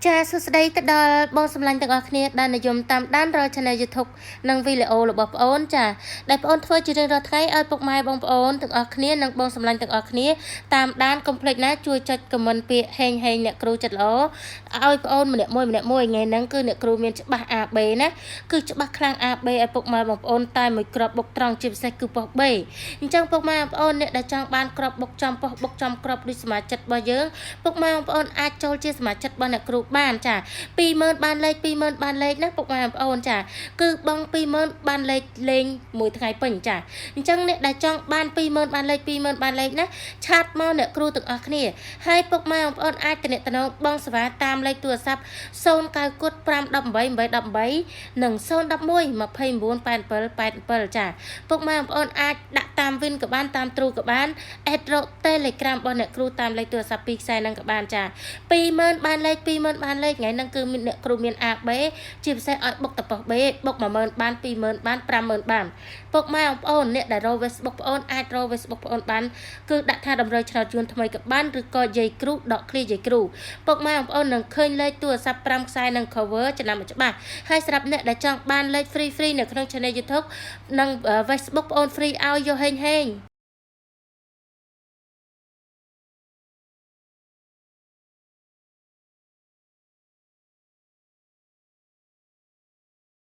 ចាសួស្តីទៅដល់បងសម្លាញ់ទាំងអស់គ្នាដែលនិយមតាមដានរក Channel YouTube និងវីដេអូរបស់ប្អូនចាដែលប្អូនធ្វើជារៀងរាល់ថ្ងៃឲ្យពុកម៉ែបងប្អូនទាំងអស់គ្នានិងបងសម្លាញ់ទាំងអស់គ្នាតាមដានកុំភ្លេចណាជួយចុច comment ពាក្យហេងអ្នកគ្រូចិត្តល្អឲ្យប្អូនម្នាក់មួយថ្ងៃហ្នឹងគឺអ្នកគ្រូមានច្បាស់ AB ណាគឺច្បាស់ខ្លាំង AB ឲ្យពុកម៉ែបងប្អូនតែមួយគ្រាប់បុកត្រង់ជាពិសេសគឺប៉ុស B អញ្ចឹងពុកម៉ែបងប្អូនអ្នកដែលចង់បានគ្រាប់បុកចំប៉ុសបុកចំគ្រាប់ដូចសមាជិករបស់យើងពុកម៉ែបងប្អូនអាចចូលជាសមាជិករបស់អ្នកគ្រូបានចា20000បានលេខ20000បានលេខណាពុកម៉ែបងប្អូនចាគឺបង20000បានលេខលេងមួយថ្ងៃពេញចាអញ្ចឹងអ្នកដែលចង់បាន20000បានលេខ20000បានលេខណាឆាតមកអ្នកគ្រូទាំងអស់គ្នាហើយពុកម៉ែបងប្អូនអាចតំណតំណងបងសេវាតាមលេខទូរស័ព្ទ09គុត518 និង011298787ចាពុកម៉ែបងប្អូនអាចដាក់តាមវិនក៏បានតាមទ្រូក៏បានអេដរក Telegram របស់អ្នកគ្រូតាមលេខទូរស័ព្ទ2ខ្សែហ្នឹងក៏បានចា20000បានលេខ20000បានលេខថ្ងៃហ្នឹងគឺអ្នកគ្រូមាន AB ជាពិសេសឲ្យបុកតប៉ុស B បុក10000បាន20000បាន50000បានពុកម៉ែបងប្អូនអ្នកដែលរក Facebook ប្អូនអាចរក Facebook ប្អូនបានគឺដាក់ថាតម្រូវឆ្នោតយួនថ្មីក៏បានឬក៏យាយគ្រូដកឃ្លីយាយគ្រូពុកម៉ែបងប្អូននឹងឃើញលេខទូរស័ព្ទ5ខ្សែនិង cover ចំណាំច្បាស់ហើយសម្រាប់អ្នកដែលចង់បានលេខ free នៅក្នុង Channel YouTube និង Facebook ប្អូន free ឲ្យយកហេង